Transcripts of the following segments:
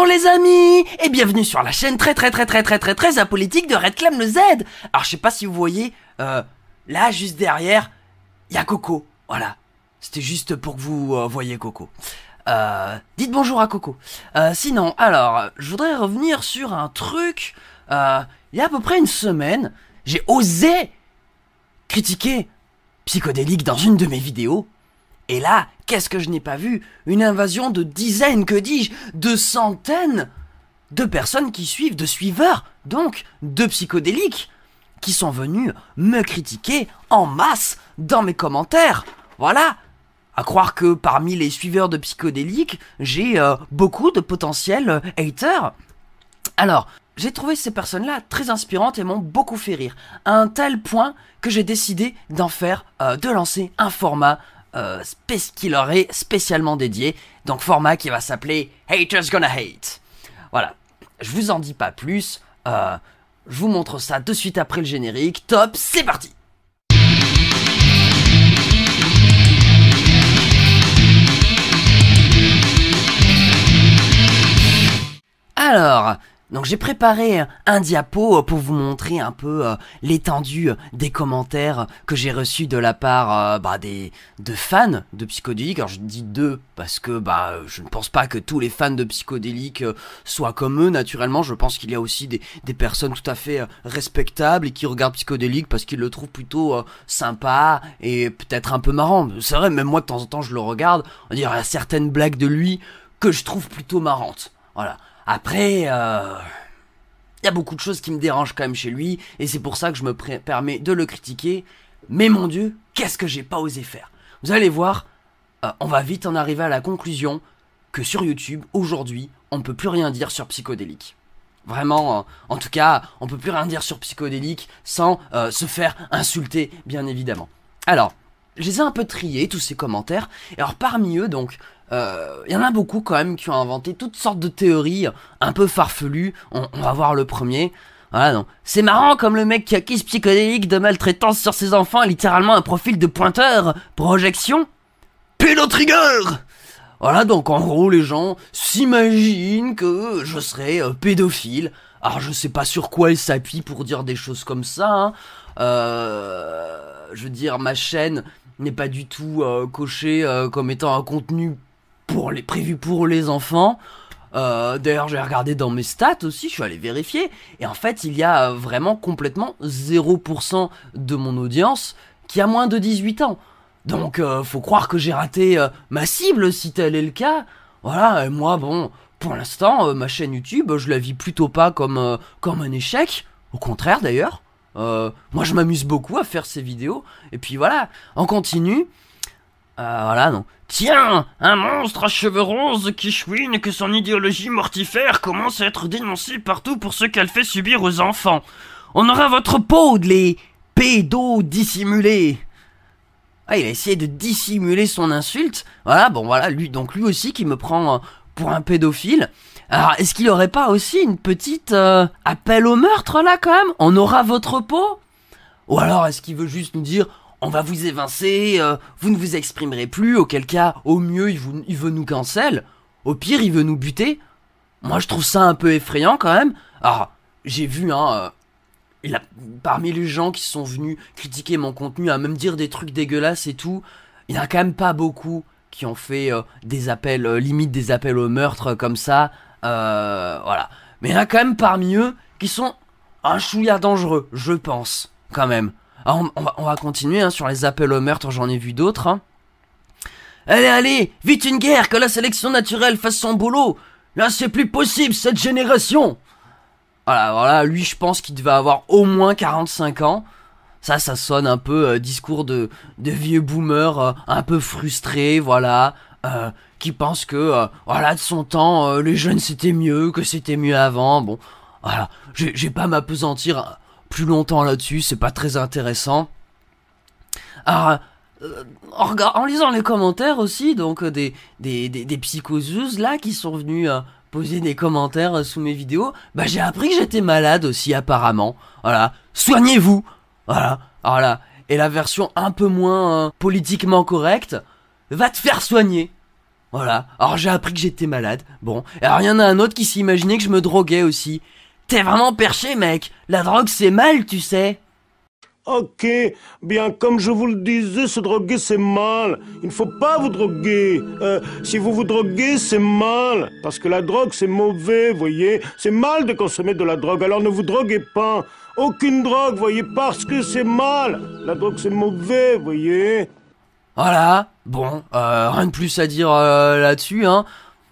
Bonjour les amis et bienvenue sur la chaîne très apolitique de Redclame le Z. Alors je sais pas si vous voyez, là juste derrière, il y a Coco. Voilà, c'était juste pour que vous voyez Coco. Dites bonjour à Coco. Sinon, alors, je voudrais revenir sur un truc. Il y a à peu près une semaine, j'ai osé critiquer Psychodélique dans une de mes vidéos. Et là, qu'est-ce que je n'ai pas vu? Une invasion de dizaines, que dis-je, de centaines de personnes qui suivent, de suiveurs, donc, de Psychodélique, qui sont venus me critiquer en masse dans mes commentaires. Voilà. À croire que parmi les suiveurs de Psychodélique, j'ai beaucoup de potentiels haters. Alors, j'ai trouvé ces personnes-là très inspirantes et m'ont beaucoup fait rire, à un tel point que j'ai décidé de lancer un format qui leur est spécialement dédié, donc format qui va s'appeler Haters Gonna Hate. Voilà, je vous en dis pas plus, je vous montre ça de suite après le générique. Top, c'est parti. Alors, donc j'ai préparé un diapo pour vous montrer un peu l'étendue des commentaires que j'ai reçus de la part de fans de Psychodélique. Alors je dis deux parce que je ne pense pas que tous les fans de Psychodélique soient comme eux. Naturellement, je pense qu'il y a aussi des personnes tout à fait respectables et qui regardent Psychodélique parce qu'ils le trouvent plutôt sympa et peut-être un peu marrant. C'est vrai, même moi de temps en temps je le regarde. On dirait qu'il y a certaines blagues de lui que je trouve plutôt marrantes. Voilà. Après, y a beaucoup de choses qui me dérangent quand même chez lui, et c'est pour ça que je me permets de le critiquer. Mais mon Dieu, qu'est-ce que j'ai pas osé faire? Vous allez voir, on va vite en arriver à la conclusion que sur YouTube, aujourd'hui, on ne peut plus rien dire sur Psychodélique. Vraiment, en tout cas, on peut plus rien dire sur Psychodélique sans se faire insulter, bien évidemment. Alors, je les ai un peu triés, tous ces commentaires, et alors parmi eux, donc... y en a beaucoup quand même qui ont inventé toutes sortes de théories un peu farfelues. On va voir le premier. Voilà, donc. C'est marrant comme le mec qui accuse Psychodélique de maltraitance sur ses enfants a littéralement un profil de pointeur. Projection pédotrigger. Voilà, donc en gros les gens s'imaginent que je serais pédophile. Alors je sais pas sur quoi ils s'appuient pour dire des choses comme ça, hein. Je veux dire, ma chaîne n'est pas du tout cochée comme étant un contenu prévu pour les enfants. D'ailleurs, j'ai regardé dans mes stats aussi, je suis allé vérifier. Et en fait, il y a vraiment complètement 0% de mon audience qui a moins de 18 ans. Donc, faut croire que j'ai raté ma cible, si tel est le cas. Voilà, et moi, bon, pour l'instant, ma chaîne YouTube, je la vis plutôt pas comme un échec. Au contraire, d'ailleurs. Moi, je m'amuse beaucoup à faire ces vidéos. Et puis voilà, on continue. Voilà, non. Tiens, un monstre à cheveux roses qui chouine et que son idéologie mortifère commence à être dénoncée partout pour ce qu'elle fait subir aux enfants. On aura votre peau de les pédos dissimulés. Ah, il a essayé de dissimuler son insulte. Voilà, bon voilà, lui aussi qui me prend pour un pédophile. Alors, est-ce qu'il y aurait pas aussi une petite appel au meurtre là quand même? On aura votre peau? Ou alors est-ce qu'il veut juste nous dire on va vous évincer, vous ne vous exprimerez plus, auquel cas, au mieux, il veut nous cancel, au pire, il veut nous buter. Moi, je trouve ça un peu effrayant, quand même. Alors, j'ai vu, parmi les gens qui sont venus critiquer mon contenu, à même dire des trucs dégueulasses et tout, il y en a quand même pas beaucoup qui ont fait des appels, limite des appels au meurtre comme ça, voilà. Mais il y en a quand même parmi eux qui sont un chouïa dangereux, je pense, quand même. Alors on va continuer sur les appels au meurtre, j'en ai vu d'autres. Allez, vite une guerre, que la sélection naturelle fasse son boulot. Là c'est plus possible cette génération. Voilà, lui je pense qu'il devait avoir au moins 45 ans. Ça sonne un peu discours de vieux boomer un peu frustré, voilà. Qui pense que, de son temps, les jeunes c'était mieux, que c'était mieux avant. Bon, voilà, j'ai pas m'apesantir plus longtemps là-dessus, c'est pas très intéressant. Alors, en lisant les commentaires aussi, donc des psychozouzes là qui sont venus poser des commentaires sous mes vidéos, j'ai appris que j'étais malade aussi apparemment. Voilà, soignez-vous. Voilà. Et la version un peu moins politiquement correcte, va te faire soigner. Voilà. Alors j'ai appris que j'étais malade. Bon. Et alors il y en a un autre qui s'imaginait que je me droguais aussi. T'es vraiment perché, mec. La drogue, c'est mal, tu sais. Ok, bien comme je vous le disais, se droguer c'est mal. Il ne faut pas vous droguer. Si vous vous droguez, c'est mal. Parce que la drogue c'est mauvais, voyez. C'est mal de consommer de la drogue, alors ne vous droguez pas. Aucune drogue, voyez, parce que c'est mal. La drogue c'est mauvais, voyez. Voilà. Bon, rien de plus à dire là-dessus, hein.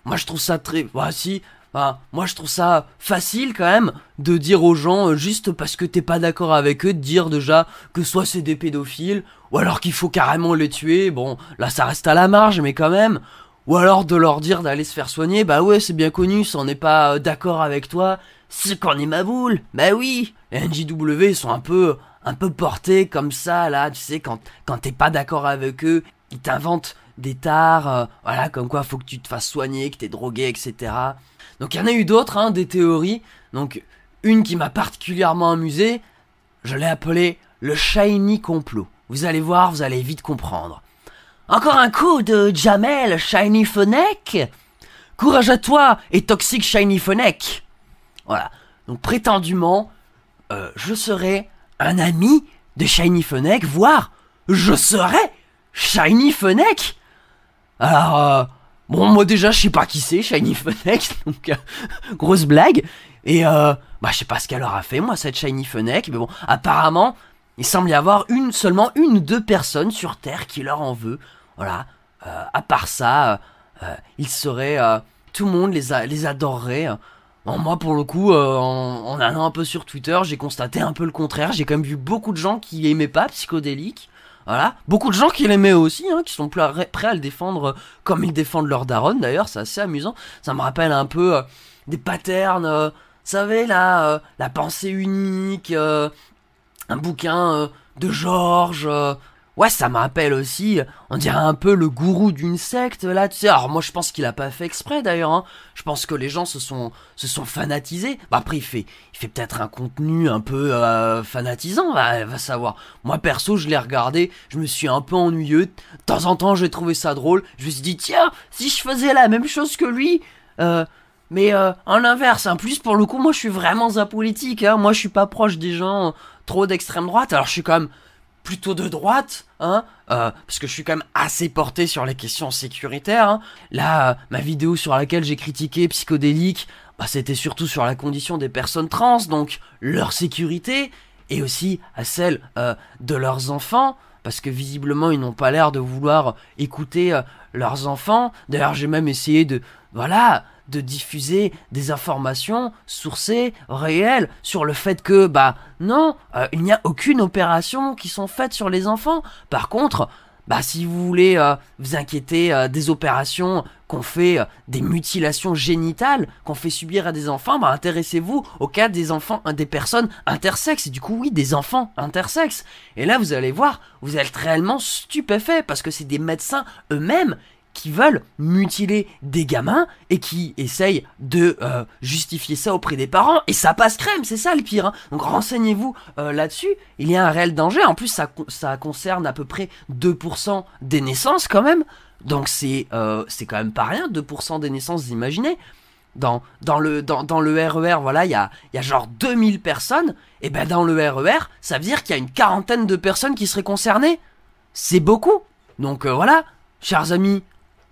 Moi, je trouve ça très... Bah, si... Enfin, moi je trouve ça facile quand même de dire aux gens, juste parce que t'es pas d'accord avec eux, de dire déjà que soit c'est des pédophiles, ou alors qu'il faut carrément les tuer, bon là ça reste à la marge mais quand même, ou alors de leur dire d'aller se faire soigner, bah ouais c'est bien connu, si on n'est pas d'accord avec toi, c'est qu'on est ma boule, bah oui, les NJW ils sont un peu portés comme ça là, tu sais, quand t'es pas d'accord avec eux, ils t'inventent des tares, voilà, comme quoi faut que tu te fasses soigner, que t'es drogué, etc. Donc il y en a eu d'autres, hein, des théories. Donc une qui m'a particulièrement amusé, je l'ai appelée le Shiny Complot. Vous allez voir, vous allez vite comprendre. Encore un coup de Jamel Shiny Fennec. Courage à toi et toxique Shiny Fennec. Voilà. Donc prétendument, je serais un ami de Shiny Fennec, voire je serais Shiny Fennec. Alors, bon, moi déjà, je sais pas qui c'est, Shiny Fennec, donc grosse blague. Et bah, je sais pas ce qu'elle leur a fait, moi, cette Shiny Fennec, mais bon, apparemment, il semble y avoir seulement une ou deux personnes sur Terre qui leur en veut. Voilà. À part ça, ils seraient, tout le monde les adorerait. Bon, moi, pour le coup, en allant un peu sur Twitter, j'ai constaté un peu le contraire. J'ai quand même vu beaucoup de gens qui aimaient pas Psychodélique. Voilà, beaucoup de gens qui l'aimaient aussi, hein, qui sont prêts à le défendre comme ils défendent leur daronne d'ailleurs, c'est assez amusant. Ça me rappelle un peu des patterns, vous savez là, la pensée unique, un bouquin de Georges. Ouais, ça me rappelle aussi, on dirait un peu le gourou d'une secte là, tu sais. Alors moi je pense qu'il a pas fait exprès d'ailleurs, hein. Je pense que les gens se sont fanatisés. Bah après il fait peut-être un contenu un peu fanatisant, va savoir. Moi perso je l'ai regardé, je me suis un peu ennuyeux. De temps en temps j'ai trouvé ça drôle. Je me suis dit tiens, si je faisais la même chose que lui, mais en inverse, hein. Plus pour le coup moi je suis vraiment apolitique, hein. Moi je suis pas proche des gens trop d'extrême droite. Alors je suis quand même plutôt de droite, hein, parce que je suis quand même assez porté sur les questions sécuritaires, hein. Là, ma vidéo sur laquelle j'ai critiqué Psychodélique, bah, c'était surtout sur la condition des personnes trans, donc leur sécurité, et aussi à celle de leurs enfants, parce que visiblement ils n'ont pas l'air de vouloir écouter leurs enfants. D'ailleurs j'ai même essayé de diffuser des informations sourcées, réelles, sur le fait que, bah non, il n'y a aucune opération qui sont faites sur les enfants. Par contre, bah si vous voulez vous inquiéter des opérations qu'on fait, des mutilations génitales qu'on fait subir à des enfants, bah intéressez-vous au cas des enfants, des personnes intersexes, et du coup oui, des enfants intersexes. Et là vous allez voir, vous êtes réellement stupéfait, parce que c'est des médecins eux-mêmes qui veulent mutiler des gamins et qui essayent de justifier ça auprès des parents, et ça passe crème, c'est ça le pire, hein. Donc renseignez-vous là-dessus, il y a un réel danger. En plus ça concerne à peu près 2% des naissances quand même, donc c'est quand même pas rien, 2% des naissances, vous imaginez. Dans le RER, voilà, il y a genre 2000 personnes, et ben dans le RER, ça veut dire qu'il y a une quarantaine de personnes qui seraient concernées. C'est beaucoup. Donc voilà, chers amis,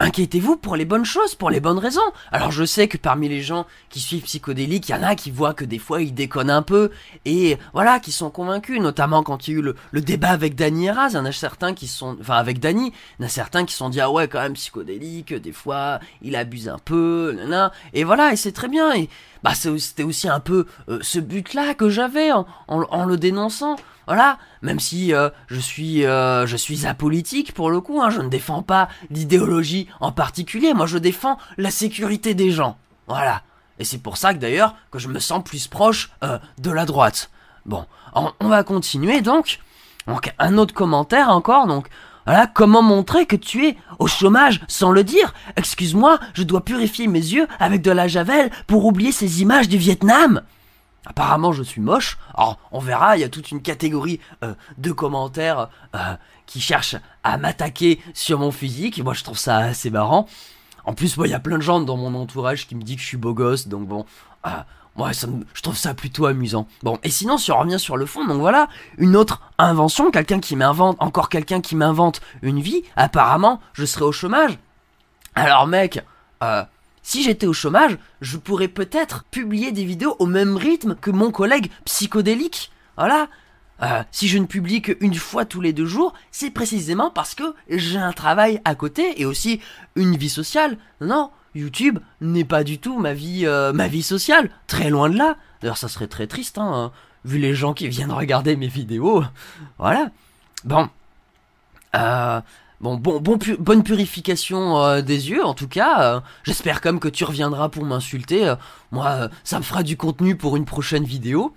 inquiétez-vous pour les bonnes choses, pour les bonnes raisons. Alors je sais que parmi les gens qui suivent Psychodélique, il y en a qui voient que des fois ils déconnent un peu, et voilà, qui sont convaincus, notamment quand il y a eu le débat avec Dany Heraz. Il y en a certains qui sont, enfin avec Dany, il y en a certains qui se sont dit ah ouais quand même Psychodélique, des fois il abuse un peu, nanana. Et voilà, et c'est très bien, et bah c'était aussi un peu ce but-là que j'avais en le dénonçant. Voilà, même si je suis apolitique pour le coup, hein, je ne défends pas d'idéologie en particulier, moi je défends la sécurité des gens. Voilà, et c'est pour ça que d'ailleurs que je me sens plus proche de la droite. Bon, on va continuer donc un autre commentaire encore, donc voilà, comment montrer que tu es au chômage sans le dire? Excuse-moi, je dois purifier mes yeux avec de la javel pour oublier ces images du Vietnam. Apparemment je suis moche, alors on verra, il y a toute une catégorie de commentaires qui cherchent à m'attaquer sur mon physique, et moi je trouve ça assez marrant. En plus, il y a plein de gens dans mon entourage qui me disent que je suis beau gosse, donc bon, ouais, je trouve ça plutôt amusant. Bon, et sinon, si on revient sur le fond, donc voilà, une autre invention, encore quelqu'un qui m'invente une vie, apparemment, je serai au chômage. Alors mec, si j'étais au chômage, je pourrais peut-être publier des vidéos au même rythme que mon collègue psychodélique. Voilà. Si je ne publie qu'une fois tous les 2 jours, c'est précisément parce que j'ai un travail à côté et aussi une vie sociale. Non, YouTube n'est pas du tout ma vie sociale. Très loin de là. D'ailleurs, ça serait très triste, hein, vu les gens qui viennent regarder mes vidéos. Voilà. Bon. Bonne purification des yeux, en tout cas. J'espère comme que tu reviendras pour m'insulter. Moi, ça me fera du contenu pour une prochaine vidéo.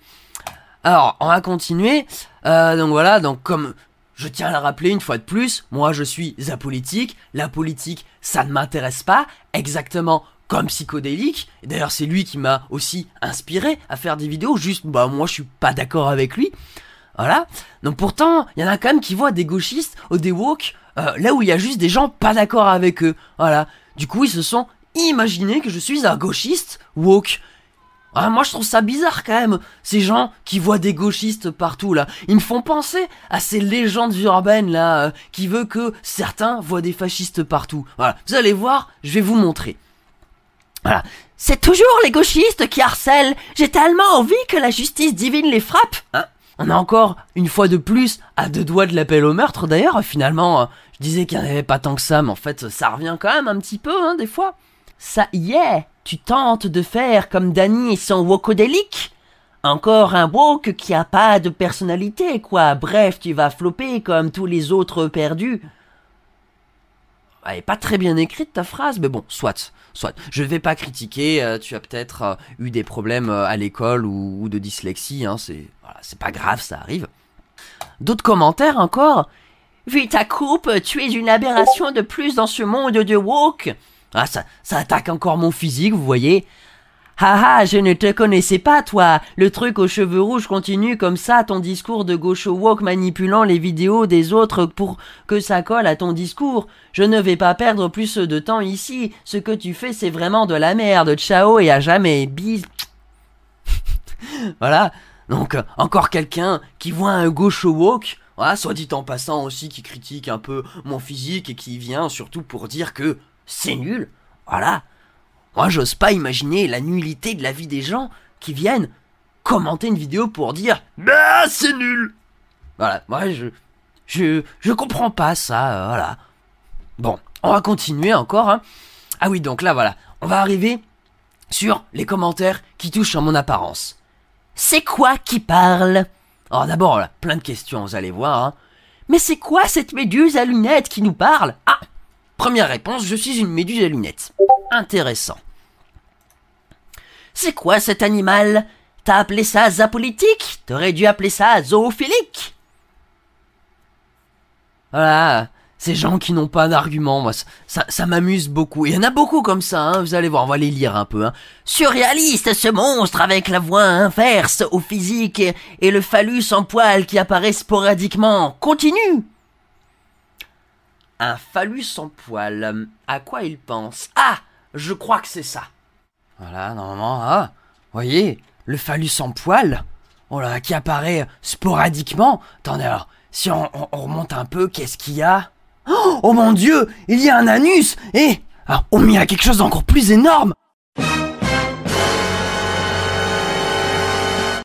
Alors, on va continuer. Donc voilà, donc comme je tiens à le rappeler une fois de plus, moi je suis apolitique. La politique, ça ne m'intéresse pas, exactement comme psychodélique. D'ailleurs, c'est lui qui m'a aussi inspiré à faire des vidéos. Juste, moi je suis pas d'accord avec lui. Voilà. Donc pourtant, il y en a quand même qui voient des gauchistes ou des woke là où il y a juste des gens pas d'accord avec eux. Voilà. Du coup, ils se sont imaginés que je suis un gauchiste woke. Moi je trouve ça bizarre quand même, ces gens qui voient des gauchistes partout là. Ils me font penser à ces légendes urbaines là, qui veulent que certains voient des fascistes partout. Voilà, vous allez voir, je vais vous montrer. Voilà, c'est toujours les gauchistes qui harcèlent. J'ai tellement envie que la justice divine les frappe. On a encore une fois de plus à 2 doigts de l'appel au meurtre d'ailleurs. Finalement, je disais qu'il n'y en avait pas tant que ça, mais en fait ça revient quand même un petit peu, des fois. Ça y est, tu tentes de faire comme Danny et son wokodélique. Encore un woke qui a pas de personnalité, quoi. Bref, tu vas flopper comme tous les autres perdus. Elle est pas très bien écrite ta phrase, mais bon, soit. Je vais pas critiquer, tu as peut-être eu des problèmes à l'école ou de dyslexie, c'est pas grave, ça arrive. D'autres commentaires encore. Vu ta coupe, tu es une aberration de plus dans ce monde de woke. Ça attaque encore mon physique, vous voyez. Haha, je ne te connaissais pas, toi. Le truc aux cheveux rouges continue comme ça, ton discours de gaucho woke manipulant les vidéos des autres pour que ça colle à ton discours. Je ne vais pas perdre plus de temps ici. Ce que tu fais, c'est vraiment de la merde. Ciao et à jamais. Bis. Voilà. Donc, encore quelqu'un qui voit un gaucho woke. Voilà, soit dit en passant aussi, qui critique un peu mon physique et qui vient surtout pour dire que c'est nul, voilà. Moi, j'ose pas imaginer la nullité de la vie des gens qui viennent commenter une vidéo pour dire « Bah, c'est nul !» Voilà, moi, je comprends pas ça, voilà. Bon, on va continuer encore, Ah oui, donc là, voilà, on va arriver sur les commentaires qui touchent à mon apparence. C'est quoi qui parle? Alors d'abord, là, plein de questions, vous allez voir, Mais c'est quoi cette méduse à lunettes qui nous parle? Première réponse, je suis une méduse à lunettes. Intéressant. C'est quoi cet animal? T'as appelé ça zoopolitique? T'aurais dû appeler ça zoophilique. Voilà, ces gens qui n'ont pas d'argument, moi, ça m'amuse beaucoup. Il y en a beaucoup comme ça, vous allez voir, on va les lire un peu. Surréaliste, ce monstre avec la voix inverse au physique et le phallus en poil qui apparaît sporadiquement. Continue. Un phallus en poil, à quoi il pense? Je crois que c'est ça. Voilà, normalement, voyez, le phallus en poil, qui apparaît sporadiquement. Attendez, alors, si on remonte un peu, qu'est-ce qu'il y a? Oh mon Dieu, il y a un anus. Et mais il y a quelque chose d'encore plus énorme.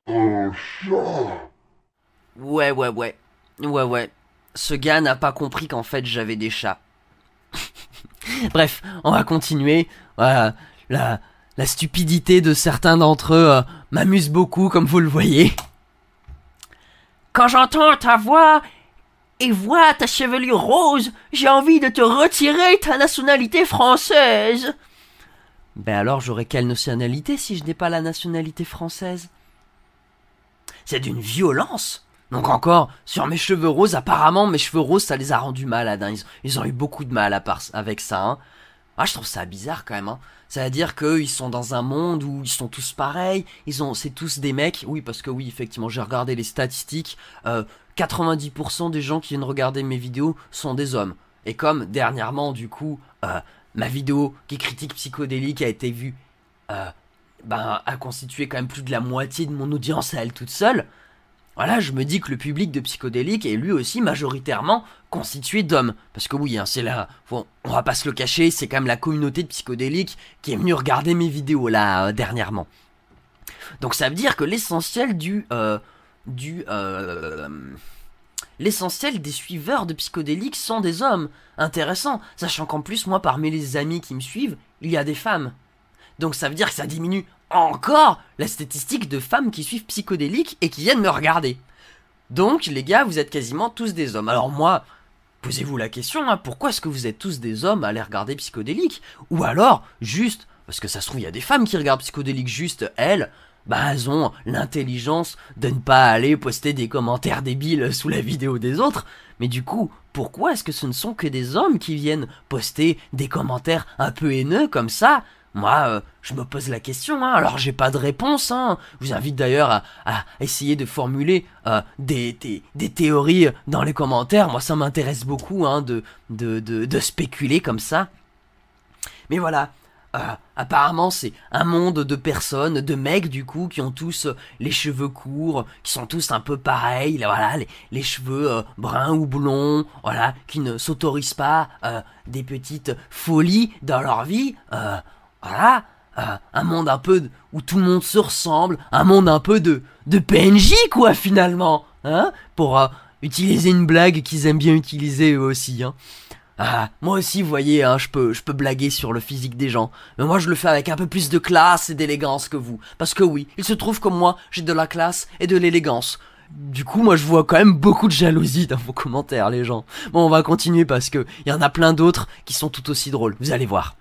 Un chat. Ouais. Ce gars n'a pas compris qu'en fait j'avais des chats. Bref, on va continuer. Voilà, la stupidité de certains d'entre eux m'amuse beaucoup, comme vous le voyez. Quand j'entends ta voix et vois ta chevelure rose, j'ai envie de te retirer ta nationalité française. Ben alors j'aurais quelle nationalité si je n'ai pas la nationalité française? C'est d'une violence. Donc encore, sur mes cheveux roses, apparemment mes cheveux roses ça les a rendus malades. Ils ont eu beaucoup de mal avec ça. Je trouve ça bizarre quand même. C'est-à-dire qu'ils sont dans un monde où ils sont tous pareils, c'est tous des mecs. Oui, parce que oui, effectivement, j'ai regardé les statistiques. 90% des gens qui viennent regarder mes vidéos sont des hommes. Et comme dernièrement, du coup, ma vidéo qui critique Psychodélique a été vue, a constitué quand même plus de la moitié de mon audience à elle toute seule. Voilà, je me dis que le public de Psychodélique est lui aussi majoritairement constitué d'hommes. Parce que oui, hein, c'est là, on va pas se le cacher, c'est quand même la communauté de Psychodélique qui est venue regarder mes vidéos là, dernièrement. Donc ça veut dire que l'essentiel l'essentiel des suiveurs de Psychodélique sont des hommes. Intéressant, sachant qu'en plus, moi, parmi les amis qui me suivent, il y a des femmes. Donc ça veut dire que ça diminue encore la statistique de femmes qui suivent Psychodélique et qui viennent me regarder. Donc les gars, vous êtes quasiment tous des hommes. Alors moi, posez-vous la question, hein, pourquoi est-ce que vous êtes tous des hommes à aller regarder Psychodélique? Ou alors, juste, parce que ça se trouve, il y a des femmes qui regardent Psychodélique, juste elles ont l'intelligence de ne pas aller poster des commentaires débiles sous la vidéo des autres. Mais du coup, pourquoi est-ce que ce ne sont que des hommes qui viennent poster des commentaires un peu haineux comme ça? Moi, je me pose la question, hein. Alors j'ai pas de réponse, hein. Je vous invite d'ailleurs à essayer de formuler des théories dans les commentaires. Moi, ça m'intéresse beaucoup, hein, de spéculer comme ça. Mais voilà, apparemment c'est un monde de personnes, de mecs du coup, qui ont tous les cheveux courts, qui sont tous un peu pareils, voilà, les cheveux bruns ou blonds, voilà, qui ne s'autorisent pas des petites folies dans leur vie, voilà, un monde un peu où tout le monde se ressemble, un monde un peu de PNJ quoi finalement, hein, pour utiliser une blague qu'ils aiment bien utiliser eux aussi, hein. Moi aussi, vous voyez, hein, je peux blaguer sur le physique des gens, mais moi je le fais avec un peu plus de classe et d'élégance que vous, parce que oui, il se trouve que moi, j'ai de la classe et de l'élégance. Du coup, moi je vois quand même beaucoup de jalousie dans vos commentaires, les gens. Bon, on va continuer parce que il y en a plein d'autres qui sont tout aussi drôles, vous allez voir.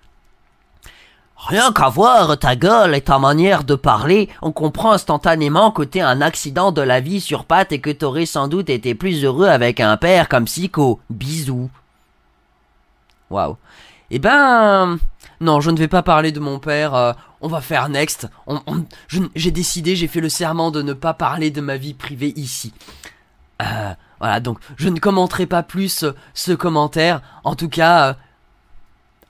Rien qu'à voir ta gueule et ta manière de parler, on comprend instantanément que t'es un accident de la vie sur pattes et que t'aurais sans doute été plus heureux avec un père comme Psycho. Bisous. Waouh. Eh ben... Non, je ne vais pas parler de mon père, on va faire next. J'ai décidé, j'ai fait le serment de ne pas parler de ma vie privée ici. Voilà, donc je ne commenterai pas plus ce commentaire. En tout cas,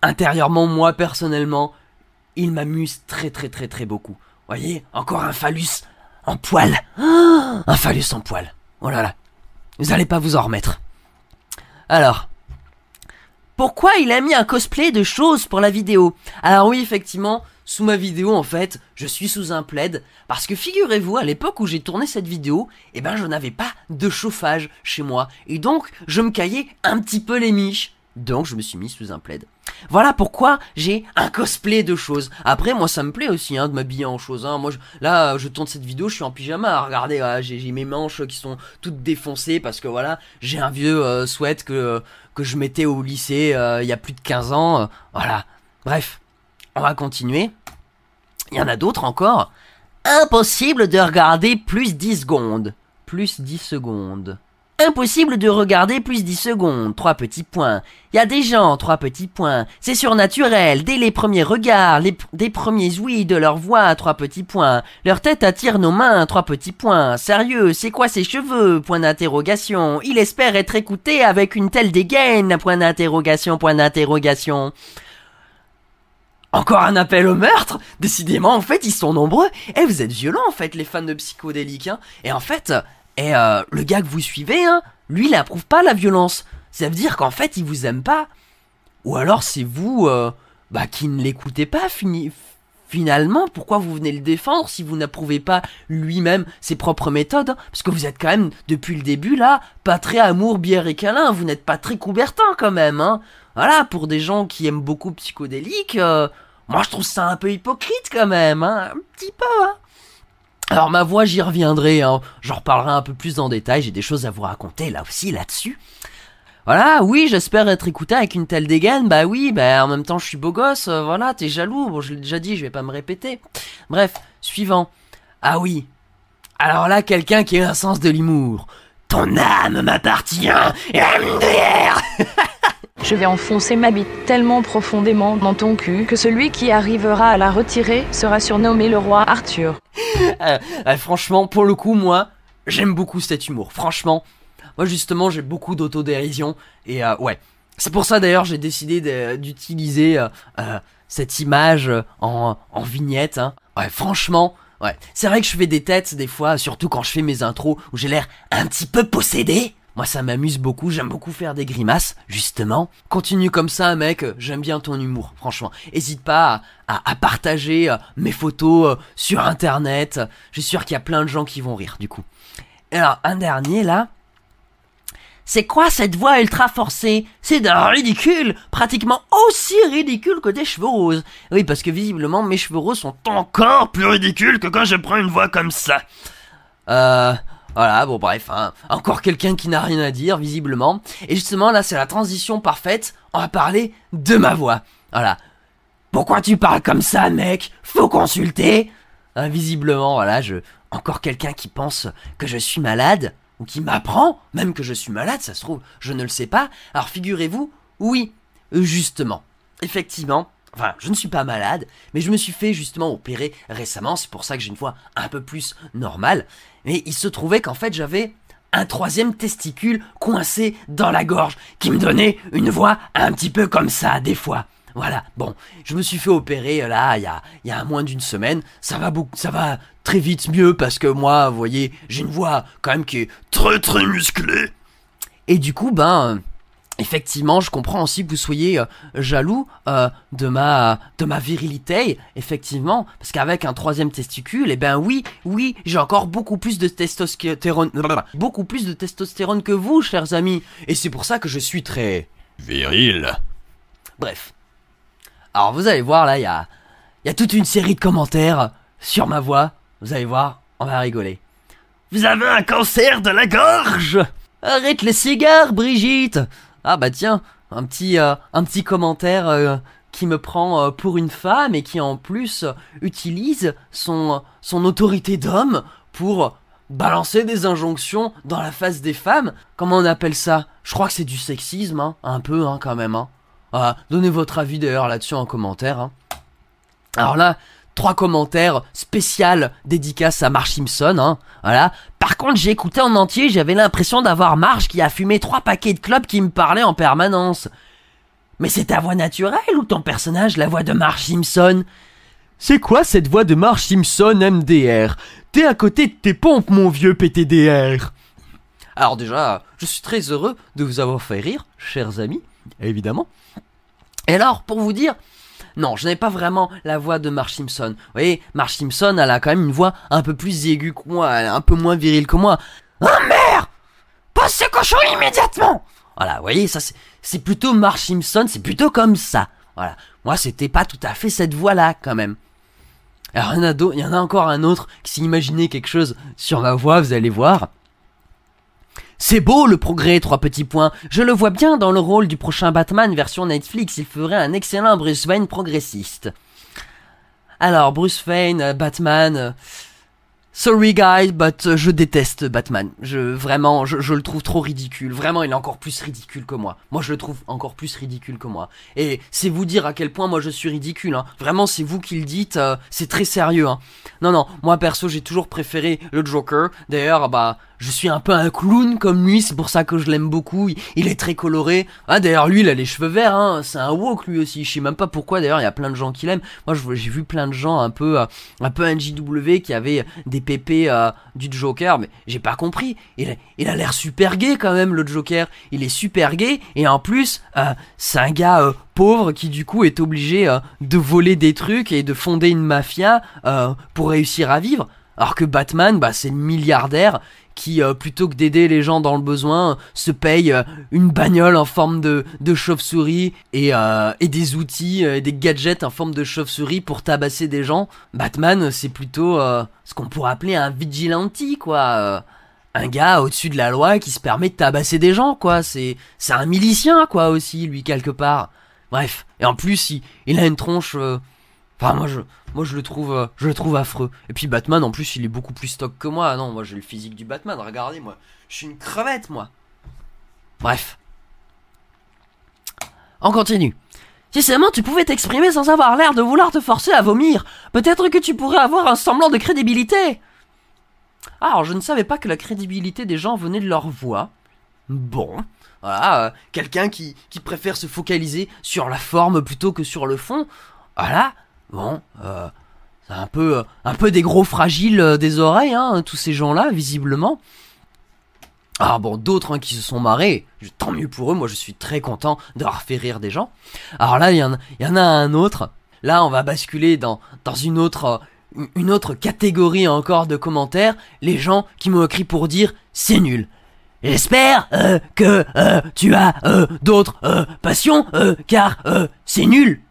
intérieurement, moi, personnellement, il m'amuse très beaucoup. Voyez, encore un phallus en poil. Un phallus en poil. Oh là là, vous allez pas vous en remettre. Alors... Pourquoi il a mis un cosplay de choses pour la vidéo? Alors oui, effectivement, sous ma vidéo, en fait, je suis sous un plaid, parce que figurez-vous, à l'époque où j'ai tourné cette vidéo, eh ben je n'avais pas de chauffage chez moi, et donc je me caillais un petit peu les miches. Donc je me suis mis sous un plaid. Voilà pourquoi j'ai un cosplay de choses. Après, moi ça me plaît aussi hein, de m'habiller en choses. Hein. Moi, là, je tourne cette vidéo, je suis en pyjama. Regardez, voilà, j'ai mes manches qui sont toutes défoncées parce que voilà, j'ai un vieux sweat que je mettais au lycée il y a plus de 15 ans. Voilà. Bref, on va continuer. Il y en a d'autres encore. Impossible de regarder plus 10 secondes. Plus 10 secondes. Impossible de regarder plus 10 secondes, 3 petits points. Il y a des gens, 3 petits points. C'est surnaturel, dès les premiers regards, des premiers ouïs de leur voix, 3 petits points. Leur tête attire nos mains, 3 petits points. Sérieux, c'est quoi ces cheveux, point d'interrogation. Il espère être écouté avec une telle dégaine, point d'interrogation, point d'interrogation. Encore un appel au meurtre? Décidément, en fait, ils sont nombreux. Eh, vous êtes violents, en fait, les fans de Psychodélique, hein. Et en fait... Et le gars que vous suivez, hein, lui, il approuve pas la violence. Ça veut dire qu'en fait, il vous aime pas. Ou alors c'est vous qui ne l'écoutez pas finalement. Pourquoi vous venez le défendre si vous n'approuvez pas lui-même ses propres méthodes, hein? Parce que vous êtes quand même, depuis le début, là, pas très amour, bière et câlin. Vous n'êtes pas très Coubertin quand même. Hein. Voilà, pour des gens qui aiment beaucoup Psychodélique, moi je trouve ça un peu hypocrite quand même. Hein, un petit peu, hein. Alors ma voix, j'y reviendrai, hein. J'en reparlerai un peu plus en détail, j'ai des choses à vous raconter là aussi, là-dessus. Voilà, oui, j'espère être écouté avec une telle dégaine, bah oui, bah en même temps je suis beau gosse, voilà, t'es jaloux, bon je l'ai déjà dit, je vais pas me répéter. Bref, suivant. Ah oui, alors là, quelqu'un qui a un sens de l'humour. Ton âme m'appartient, MDR. Je vais enfoncer ma bite tellement profondément dans ton cul que celui qui arrivera à la retirer sera surnommé le roi Arthur. Franchement, pour le coup, moi, j'aime beaucoup cet humour. Franchement, moi justement, j'ai beaucoup d'autodérision. Et ouais, C'est pour ça d'ailleurs j'ai décidé d'utiliser cette image en vignette. Hein. Ouais, franchement, ouais. C'est vrai que je fais des têtes des fois, surtout quand je fais mes intros où j'ai l'air un petit peu possédé. Moi ça m'amuse beaucoup, j'aime beaucoup faire des grimaces, justement. Continue comme ça mec, j'aime bien ton humour, franchement. Hésite pas à partager mes photos sur internet, je suis sûr qu'il y a plein de gens qui vont rire du coup. Et alors un dernier là. C'est quoi cette voix ultra forcée? C'est d'un ridicule, pratiquement aussi ridicule que des cheveux roses. Oui, parce que visiblement mes cheveux roses sont encore plus ridicules que quand je prends une voix comme ça. Voilà, bon bref, hein. Encore quelqu'un qui n'a rien à dire, visiblement. Et justement, là, c'est la transition parfaite. On va parler de ma voix. Voilà. Pourquoi tu parles comme ça, mec? Faut consulter. Visiblement, voilà, encore quelqu'un qui pense que je suis malade, ou qui m'apprend même que je suis malade, ça se trouve, je ne le sais pas. Alors figurez-vous, oui, justement, effectivement, enfin, je ne suis pas malade, mais je me suis fait justement opérer récemment, c'est pour ça que j'ai une voix un peu plus normale. Mais il se trouvait qu'en fait, j'avais un 3e testicule coincé dans la gorge, qui me donnait une voix un petit peu comme ça, des fois. Voilà, bon, je me suis fait opérer là, il y a moins d'une semaine, ça va très vite mieux parce que moi, vous voyez, j'ai une voix quand même qui est très très musclée. Et du coup, effectivement, je comprends aussi que vous soyez jaloux de ma virilité, effectivement, parce qu'avec un 3e testicule, oui, j'ai encore beaucoup plus de testostérone que vous, chers amis, et c'est pour ça que je suis très viril. Bref. Alors vous allez voir là, il y a toute une série de commentaires sur ma voix. Vous allez voir, on va rigoler. Vous avez un cancer de la gorge? Arrête les cigares, Brigitte. Ah bah tiens, un petit commentaire qui me prend pour une femme et qui en plus utilise son autorité d'homme pour balancer des injonctions dans la face des femmes. Comment on appelle ça? Je crois que c'est du sexisme, hein, un peu quand même. Hein. Donnez votre avis d'ailleurs là-dessus en commentaire. Hein. Alors là, 3 commentaires spécial dédicaces à Marge Simpson. Hein. Voilà. Par contre, j'ai écouté en entier, j'avais l'impression d'avoir Marge qui a fumé 3 paquets de clopes qui me parlait en permanence. Mais c'est ta voix naturelle ou ton personnage, la voix de Marge Simpson? C'est quoi cette voix de Marge Simpson MDR? T'es à côté de tes pompes, mon vieux PTDR. Alors déjà, je suis très heureux de vous avoir fait rire, chers amis, évidemment. Et alors, pour vous dire, non, je n'ai pas vraiment la voix de Marge Simpson. Vous voyez, Marge Simpson, elle a quand même une voix un peu plus aiguë que moi, elle est un peu moins virile que moi. Oh merde! Pose ce cochon immédiatement! Voilà, vous voyez, ça c'est plutôt Marge Simpson, c'est plutôt comme ça. Voilà, moi c'était pas tout à fait cette voix-là, quand même. Alors il y en a encore un autre qui s'est imaginé quelque chose sur ma voix, vous allez voir. C'est beau le progrès, 3 petits points. Je le vois bien dans le rôle du prochain Batman version Netflix. Il ferait un excellent Bruce Wayne progressiste. Alors, Bruce Wayne, Batman... Sorry guys, but je déteste Batman. Je le trouve trop ridicule. Vraiment, il est encore plus ridicule que moi. Moi, je le trouve encore plus ridicule que moi. Et c'est vous dire à quel point moi je suis ridicule. Hein. Vraiment, c'est vous qui le dites. C'est très sérieux. Hein. Non, moi perso, j'ai toujours préféré le Joker. D'ailleurs, je suis un peu un clown comme lui. C'est pour ça que je l'aime beaucoup. Il est très coloré. Ah, d'ailleurs, lui, il a les cheveux verts. Hein. C'est un woke lui aussi. Je sais même pas pourquoi. D'ailleurs, il y a plein de gens qui l'aiment. Moi, j'ai vu plein de gens un peu NJW qui avaient des pépés du Joker, mais j'ai pas compris. Il a l'air super gay quand même, le Joker. Il est super gay et en plus, c'est un gars pauvre qui du coup est obligé de voler des trucs et de fonder une mafia pour réussir à vivre. Alors que Batman, c'est le milliardaire qui, plutôt que d'aider les gens dans le besoin, se paye une bagnole en forme de chauve-souris et des outils, des gadgets en forme de chauve-souris pour tabasser des gens. Batman, c'est plutôt ce qu'on pourrait appeler un vigilante, quoi. Un gars au-dessus de la loi qui se permet de tabasser des gens, quoi. C'est un milicien, quoi, aussi, lui, quelque part. Bref. Et en plus, il a une tronche... Enfin, moi je le trouve affreux. Et puis Batman, en plus, il est beaucoup plus stock que moi. Non, moi j'ai le physique du Batman, regardez, moi. Je suis une crevette, moi. Bref. On continue. Si seulement tu pouvais t'exprimer sans avoir l'air de vouloir te forcer à vomir, peut-être que tu pourrais avoir un semblant de crédibilité. Alors, je ne savais pas que la crédibilité des gens venait de leur voix. Bon, Voilà, quelqu'un qui préfère se focaliser sur la forme plutôt que sur le fond. Voilà, bon, c'est un peu des gros fragiles des oreilles, hein, tous ces gens-là, visiblement. Ah bon, d'autres qui se sont marrés, tant mieux pour eux, moi je suis très content d'avoir fait rire des gens. Alors là, il y en a un autre, là on va basculer dans une autre catégorie encore de commentaires, les gens qui m'ont écrit pour dire « c'est nul ». J'espère que tu as d'autres passions, car c'est nul.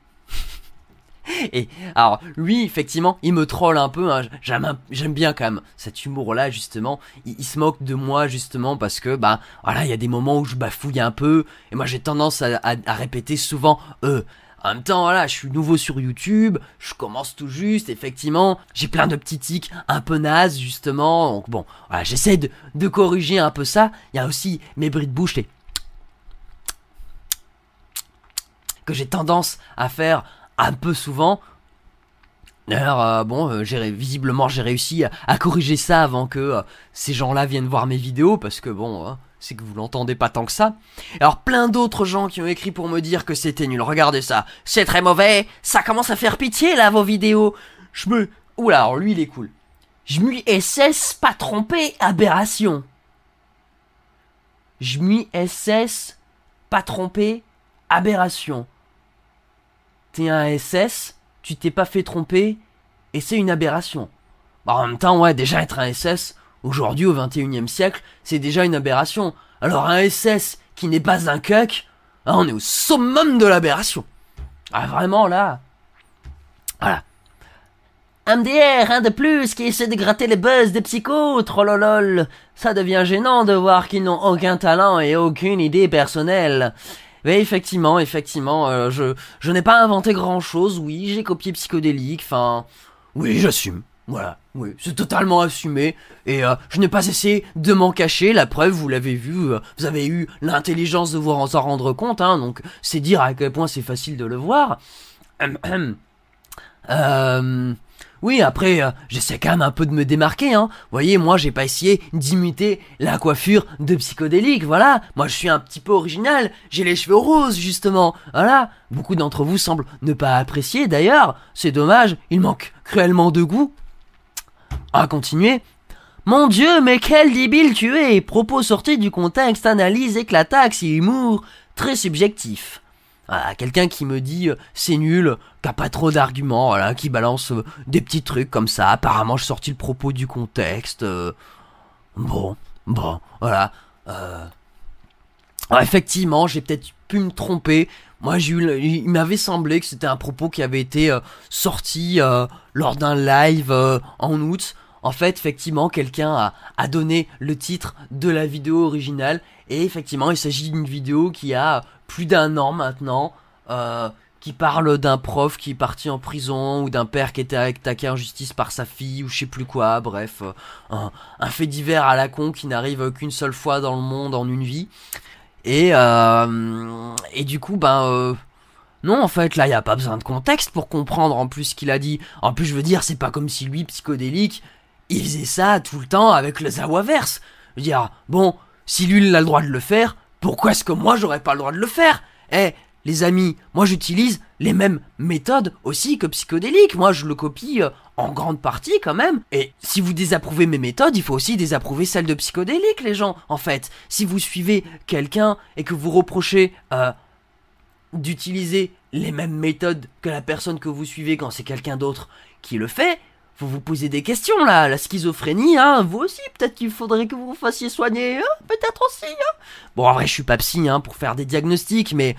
Et alors lui effectivement il me troll un peu, hein. J'aime bien quand même cet humour là justement, il se moque de moi justement parce que bah voilà, il y a des moments où je bafouille un peu et moi j'ai tendance à répéter souvent en même temps voilà, je suis nouveau sur YouTube, je commence tout juste, effectivement j'ai plein de petits tics un peu nazes justement, donc bon voilà, j'essaie de corriger un peu ça. Il y a aussi mes bruits de bouche que j'ai tendance à faire un peu souvent. D'ailleurs, bon, visiblement j'ai réussi à corriger ça avant que ces gens-là viennent voir mes vidéos, parce que bon, c'est que vous l'entendez pas tant que ça. Alors plein d'autres gens qui ont écrit pour me dire que c'était nul. Regardez ça, c'est très mauvais, ça commence à faire pitié là vos vidéos. Oula, alors lui il est cool. Je m'y SS pas trompé, aberration. Je m'y SS pas trompé, aberration. T'es un SS, tu t'es pas fait tromper, et c'est une aberration. Bah, en même temps, ouais, déjà être un SS, aujourd'hui au 21e siècle, c'est déjà une aberration. Alors un SS qui n'est pas un cuck, on est au summum de l'aberration. Ah vraiment là. Voilà. MDR, un de plus, qui essaie de gratter les buzz des psychos, trollolol. Ça devient gênant de voir qu'ils n'ont aucun talent et aucune idée personnelle. Mais effectivement, je n'ai pas inventé grand chose, oui, j'ai copié Psychodélique, enfin, oui, j'assume, voilà, oui, c'est totalement assumé, et je n'ai pas essayé de m'en cacher, la preuve, vous l'avez vu, vous avez eu l'intelligence de vous en rendre compte, hein, donc c'est dire à quel point c'est facile de le voir. Oui, après, j'essaie quand même un peu de me démarquer, hein. Vous voyez, moi, j'ai pas essayé d'imiter la coiffure de Psychodélique, voilà. Moi, je suis un petit peu original, j'ai les cheveux roses, justement, voilà. Beaucoup d'entre vous semblent ne pas apprécier, d'ailleurs. C'est dommage, il manque cruellement de goût. À continuer. Mon Dieu, mais quel débile tu es! Propos sortis du contexte, analyse éclataxe et humour très subjectif. Voilà, quelqu'un qui me dit c'est nul, qui a pas trop d'arguments, voilà, qui balance des petits trucs comme ça. Apparemment, je sortis le propos du contexte. Bon, voilà. Alors, effectivement, j'ai peut-être pu me tromper. Moi, il m'avait semblé que c'était un propos qui avait été sorti lors d'un live en août. En fait, effectivement, quelqu'un a donné le titre de la vidéo originale. Et effectivement, il s'agit d'une vidéo qui a plus d'un an maintenant, qui parle d'un prof qui est parti en prison, ou d'un père qui était attaqué en justice par sa fille, ou je sais plus quoi, bref, un fait divers à la con qui n'arrive qu'une seule fois dans le monde en une vie. Et du coup, non, en fait, là, il n'y a pas besoin de contexte pour comprendre en plus ce qu'il a dit. En plus, je veux dire, c'est pas comme si lui, Psychodélique, il faisait ça tout le temps avec le Zawaverse. Je veux dire, bon, si lui, il a le droit de le faire, pourquoi est-ce que moi, j'aurais pas le droit de le faire? Les amis, moi, j'utilise les mêmes méthodes aussi que Psychodélique. Moi, je le copie en grande partie quand même. Et si vous désapprouvez mes méthodes, il faut aussi désapprouver celles de Psychodélique, les gens. En fait, si vous suivez quelqu'un et que vous reprochez d'utiliser les mêmes méthodes que la personne que vous suivez quand c'est quelqu'un d'autre qui le fait, faut vous poser des questions là, la schizophrénie, hein, vous aussi, peut-être qu'il faudrait que vous vous fassiez soigner, hein, peut-être aussi, hein. Bon, en vrai, je suis pas psy, hein, pour faire des diagnostics, mais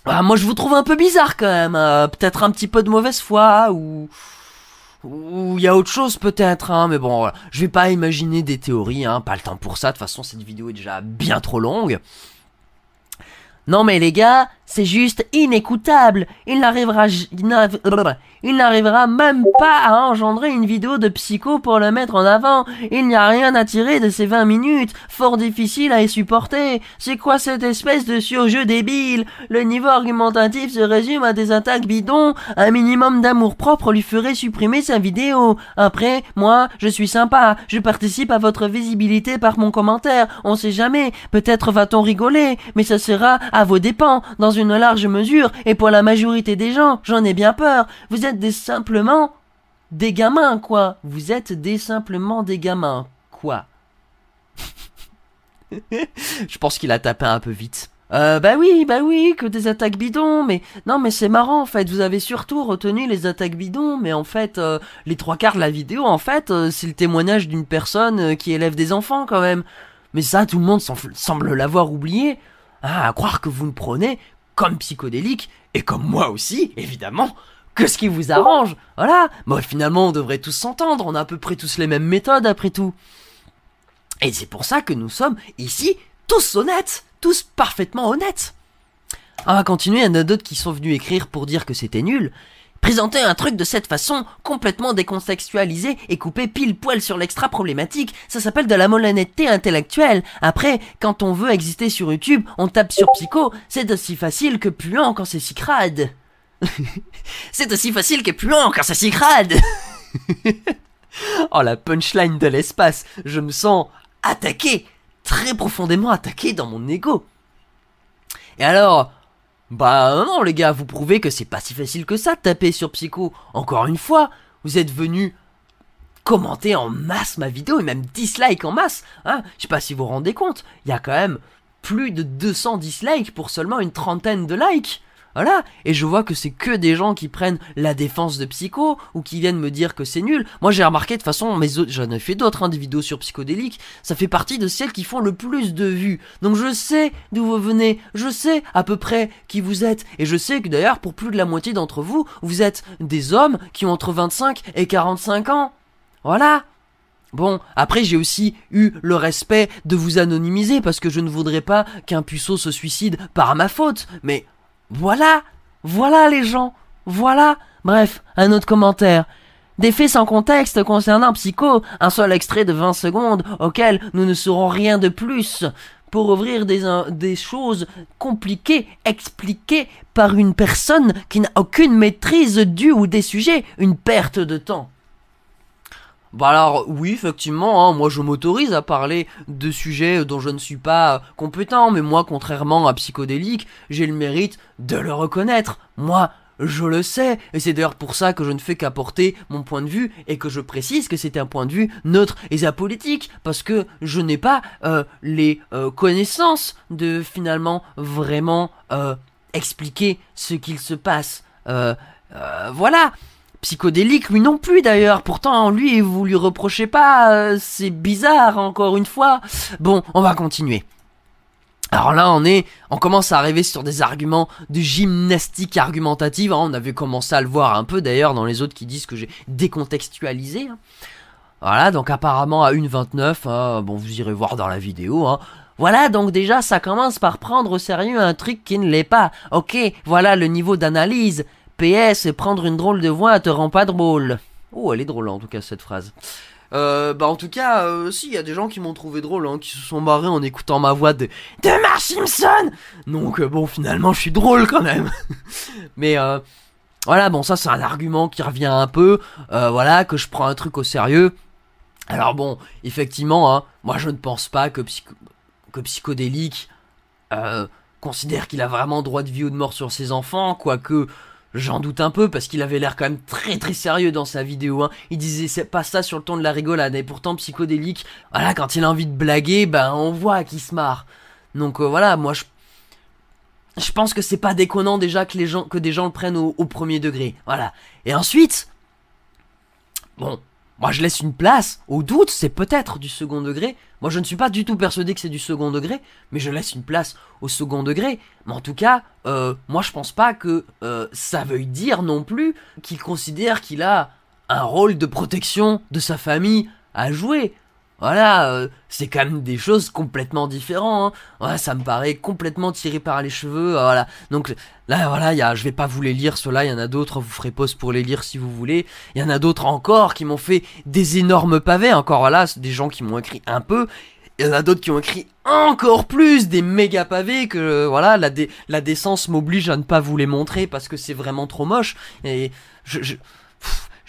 moi je vous trouve un peu bizarre quand même, peut-être un petit peu de mauvaise foi, ou il y a autre chose peut-être, hein, mais bon, voilà. Je vais pas imaginer des théories, hein, pas le temps pour ça, de toute façon cette vidéo est déjà bien trop longue. Non mais les gars, C'est juste inécoutable. Il n'arrivera même pas à engendrer une vidéo de Psycho pour le mettre en avant. Il n'y a rien à tirer de ces 20 minutes. Fort difficile à y supporter. C'est quoi cette espèce de surjeu débile? Le niveau argumentatif se résume à des attaques bidons. Un minimum d'amour-propre lui ferait supprimer sa vidéo. Après, moi, je suis sympa. Je participe à votre visibilité par mon commentaire. On sait jamais. Peut-être va-t-on rigoler. Mais ça sera à vos dépens. Dans une large mesure, et pour la majorité des gens, j'en ai bien peur. Vous êtes simplement des gamins, quoi. Vous êtes simplement des gamins, quoi. Je pense qu'il a tapé un peu vite. Bah oui, que des attaques bidons, mais non, mais c'est marrant en fait. Vous avez surtout retenu les attaques bidons, mais en fait, les 3/4 de la vidéo, en fait, c'est le témoignage d'une personne qui élève des enfants quand même. Mais ça, tout le monde semble l'avoir oublié. Ah, à croire que vous ne prenez comme psychodélique, et comme moi aussi, évidemment, que ce qui vous arrange. Voilà. Bon, finalement, on devrait tous s'entendre. On a à peu près tous les mêmes méthodes, après tout. Et c'est pour ça que nous sommes ici tous honnêtes. Tous parfaitement honnêtes. On va continuer. Il y en a d'autres qui sont venus écrire pour dire que c'était nul. Présenter un truc de cette façon, complètement décontextualisé et coupé pile poil sur l'extra problématique, ça s'appelle de la malhonnêteté intellectuelle. Après, quand on veut exister sur YouTube, on tape sur Psycho, c'est aussi facile que puant quand c'est si crade. C'est aussi facile que puant quand c'est si crade. Oh, la punchline de l'espace, je me sens attaqué, très profondément attaqué dans mon ego. Et alors... Bah non les gars, vous prouvez que c'est pas si facile que ça de taper sur Psycho. Encore une fois, vous êtes venus commenter en masse ma vidéo et même dislike en masse. Hein, je sais pas si vous vous rendez compte, il y a quand même plus de 200 dislikes pour seulement une trentaine de likes. Voilà, et je vois que c'est que des gens qui prennent la défense de Psycho ou qui viennent me dire que c'est nul. Moi j'ai remarqué de toute façon, j'en ai fait d'autres, des vidéos sur Psychodélique, ça fait partie de celles qui font le plus de vues. Donc je sais d'où vous venez, je sais à peu près qui vous êtes, et je sais que d'ailleurs pour plus de la moitié d'entre vous, vous êtes des hommes qui ont entre 25 et 45 ans. Voilà. Bon, après j'ai aussi eu le respect de vous anonymiser parce que je ne voudrais pas qu'un puceau se suicide par ma faute, mais... Voilà les gens, voilà. Bref, un autre commentaire. Des faits sans contexte concernant Psycho, un seul extrait de 20 secondes auquel nous ne saurons rien de plus. Pour ouvrir des choses compliquées, expliquées par une personne qui n'a aucune maîtrise du ou des sujets, une perte de temps. Bah alors oui effectivement, moi je m'autorise à parler de sujets dont je ne suis pas compétent, mais moi contrairement à Psychodélique, j'ai le mérite de le reconnaître. Moi je le sais, et c'est d'ailleurs pour ça que je ne fais qu'apporter mon point de vue et que je précise que c'est un point de vue neutre et apolitique, parce que je n'ai pas les connaissances de finalement vraiment expliquer ce qu'il se passe. Voilà. Psychodélique, lui non plus d'ailleurs, pourtant lui vous lui reprochez pas, c'est bizarre encore une fois. Bon, on va continuer. Alors là on commence à arriver sur des arguments de gymnastique argumentative, on avait commencé à le voir un peu d'ailleurs dans les autres qui disent que j'ai décontextualisé. Voilà, donc apparemment à 1,29, bon vous irez voir dans la vidéo. Voilà, donc déjà ça commence par prendre au sérieux un truc qui ne l'est pas. Ok, voilà le niveau d'analyse. PS, prendre une drôle de voix te rend pas drôle. Oh, elle est drôle en tout cas cette phrase. En tout cas, si, il y a des gens qui m'ont trouvé drôle, qui se sont marrés en écoutant ma voix de Marge Simpson. Donc bon, finalement, je suis drôle quand même. Mais voilà, bon, ça c'est un argument qui revient un peu. Voilà, que je prends un truc au sérieux. Alors bon, effectivement, moi je ne pense pas que Psychodélique considère qu'il a vraiment droit de vie ou de mort sur ses enfants, quoique... J'en doute un peu parce qu'il avait l'air quand même très très sérieux dans sa vidéo. Il disait c'est pas ça sur le ton de la rigolade. Et pourtant Psychodélique, voilà, quand il a envie de blaguer, on voit qu'il se marre. Donc voilà, moi je pense que c'est pas déconnant déjà que des gens le prennent au premier degré. Voilà. Et ensuite, bon, moi je laisse une place au doute, c'est peut-être du second degré. Moi je ne suis pas du tout persuadé que c'est du second degré, mais je laisse une place au second degré. Mais en tout cas, moi je pense pas que ça veuille dire non plus qu'il considère qu'il a un rôle de protection de sa famille à jouer. voilà, c'est quand même des choses complètement différentes, hein. Voilà, ça me paraît complètement tiré par les cheveux, voilà. Donc là, voilà, je vais pas vous les lire, ceux-là, il y en a d'autres, vous ferez pause pour les lire si vous voulez. Il y en a d'autres encore qui m'ont fait des énormes pavés, encore voilà, c'est des gens qui m'ont écrit un peu. Il y en a d'autres qui ont écrit encore plus, des méga pavés que, voilà, la décence m'oblige à ne pas vous les montrer parce que c'est vraiment trop moche. Et je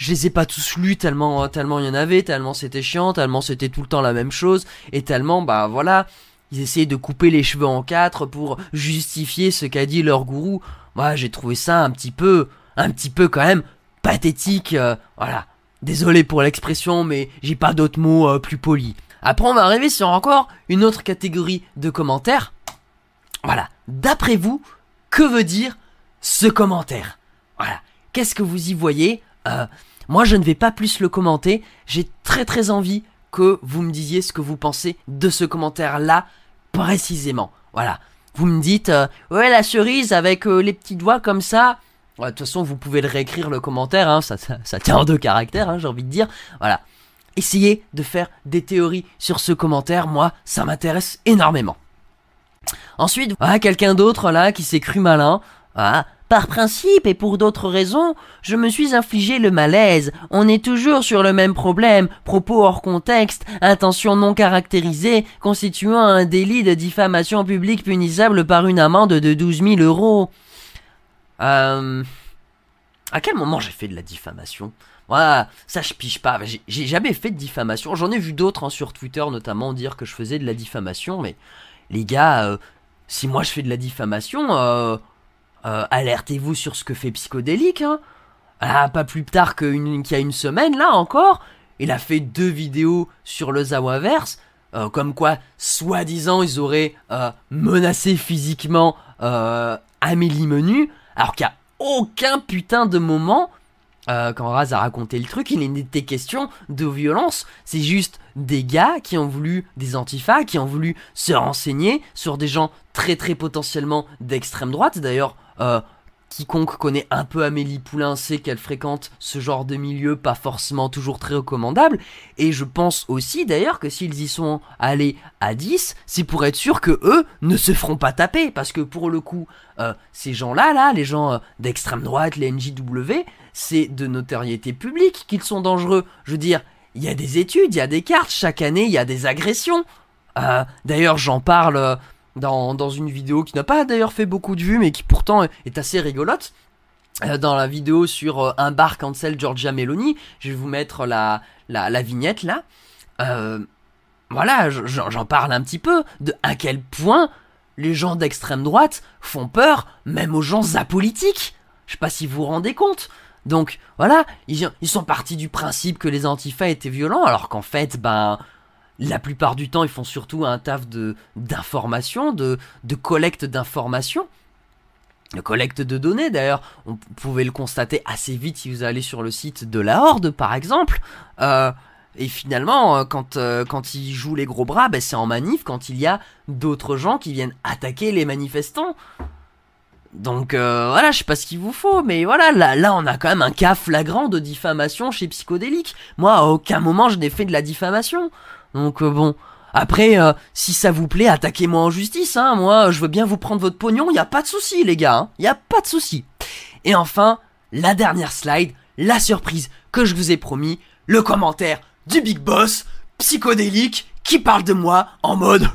les ai pas tous lus tellement il y en avait, tellement c'était chiant, tellement c'était tout le temps la même chose, et tellement, bah voilà, ils essayaient de couper les cheveux en quatre pour justifier ce qu'a dit leur gourou. Moi, j'ai trouvé ça un petit peu quand même pathétique, voilà. Désolé pour l'expression, mais j'ai pas d'autres mots plus polis. Après, on va arriver sur encore une autre catégorie de commentaires. Voilà. D'après vous, que veut dire ce commentaire? Voilà. Qu'est-ce que vous y voyez? Moi, je ne vais pas plus le commenter. J'ai très envie que vous me disiez ce que vous pensez de ce commentaire-là, précisément. Voilà. Vous me dites, ouais, la cerise avec les petits doigts comme ça. Ouais, de toute façon, vous pouvez le réécrire, le commentaire, hein, ça tient en 2 caractères, hein, j'ai envie de dire. Voilà. Essayez de faire des théories sur ce commentaire, moi, ça m'intéresse énormément. Ensuite, voilà, quelqu'un d'autre là qui s'est cru malin. Voilà. Par principe et pour d'autres raisons, je me suis infligé le malaise. On est toujours sur le même problème. Propos hors contexte, intention non caractérisée, constituant un délit de diffamation publique punissable par une amende de 12 000 €. À quel moment j'ai fait de la diffamation? Voilà, ça je pige pas. J'ai jamais fait de diffamation. J'en ai vu d'autres hein, sur Twitter notamment dire que je faisais de la diffamation. Mais les gars, si moi je fais de la diffamation... alertez-vous sur ce que fait Psychodélique, hein. Pas plus tard qu'il y a une semaine, là encore, il a fait 2 vidéos sur le Zawaverse, comme quoi, soi-disant, ils auraient menacé physiquement Amélie Menu, alors qu'il n'y a aucun putain de moment, quand Raz a raconté le truc, il n'était question de violence, c'est juste des gars qui ont voulu, des antifas, qui ont voulu se renseigner sur des gens très potentiellement d'extrême droite, d'ailleurs, quiconque connaît un peu Amélie Poulain sait qu'elle fréquente ce genre de milieu pas forcément toujours très recommandable, et je pense aussi d'ailleurs que s'ils y sont allés à 10, c'est pour être sûr que eux ne se feront pas taper, parce que pour le coup, ces gens-là, les gens d'extrême droite, les NJW, c'est de notoriété publique qu'ils sont dangereux. Je veux dire, il y a des études, il y a des cartes, chaque année il y a des agressions. D'ailleurs j'en parle... Dans une vidéo qui n'a pas d'ailleurs fait beaucoup de vues mais qui pourtant est assez rigolote, dans la vidéo sur un bar cancel Giorgia Meloni, je vais vous mettre la vignette là, voilà, j'en parle un petit peu de à quel point les gens d'extrême droite font peur même aux gens apolitiques, je sais pas si vous vous rendez compte. Donc voilà, ils sont partis du principe que les antifas étaient violents alors qu'en fait la plupart du temps, ils font surtout un taf d'information, de collecte d'informations, de collecte de données. D'ailleurs, vous pouvez le constater assez vite si vous allez sur le site de la Horde, par exemple. Et finalement, quand ils jouent les gros bras, c'est en manif, quand il y a d'autres gens qui viennent attaquer les manifestants. Donc voilà, je sais pas ce qu'il vous faut, mais voilà, là on a quand même un cas flagrant de diffamation chez Psychodélique. Moi, à aucun moment je n'ai fait de la diffamation. Donc bon, après, si ça vous plaît, attaquez-moi en justice, hein. Moi, je veux bien vous prendre votre pognon, y a pas de souci, les gars, hein. Y a pas de souci. Et enfin, la dernière slide, la surprise que je vous ai promis, le commentaire du Big Boss, Psychodélique, qui parle de moi en mode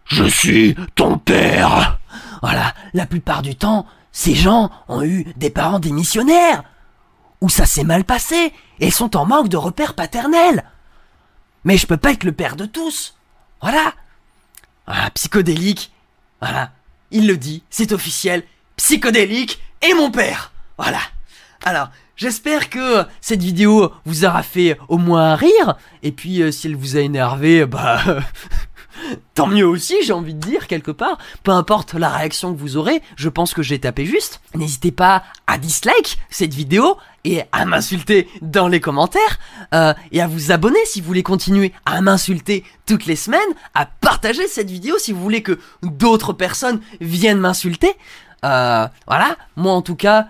je suis ton père. Voilà, la plupart du temps, ces gens ont eu des parents démissionnaires, où ça s'est mal passé, et sont en manque de repères paternels. Mais je peux pas être le père de tous. Voilà. Voilà, Psychodélique. Voilà. Il le dit, c'est officiel. Psychodélique est mon père. Voilà. Alors, j'espère que cette vidéo vous aura fait au moins rire. Et puis, si elle vous a énervé, tant mieux aussi, j'ai envie de dire, quelque part. Peu importe la réaction que vous aurez, je pense que j'ai tapé juste. N'hésitez pas à dislike cette vidéo et à m'insulter dans les commentaires, et à vous abonner si vous voulez continuer à m'insulter toutes les semaines, à partager cette vidéo si vous voulez que d'autres personnes viennent m'insulter. Voilà, moi en tout cas,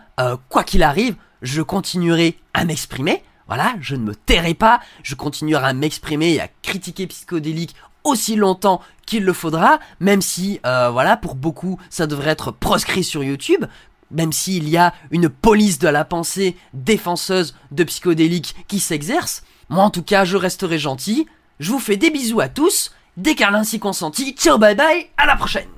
quoi qu'il arrive, je continuerai à m'exprimer. Voilà, je ne me tairai pas, je continuerai à m'exprimer et à critiquer Psychodélique aussi longtemps qu'il le faudra, même si, voilà, pour beaucoup, ça devrait être proscrit sur YouTube, même s'il y a une police de la pensée défenseuse de Psychodélique qui s'exerce. Moi, en tout cas, je resterai gentil. Je vous fais des bisous à tous, des câlins si consentis. Ciao, bye bye, à la prochaine!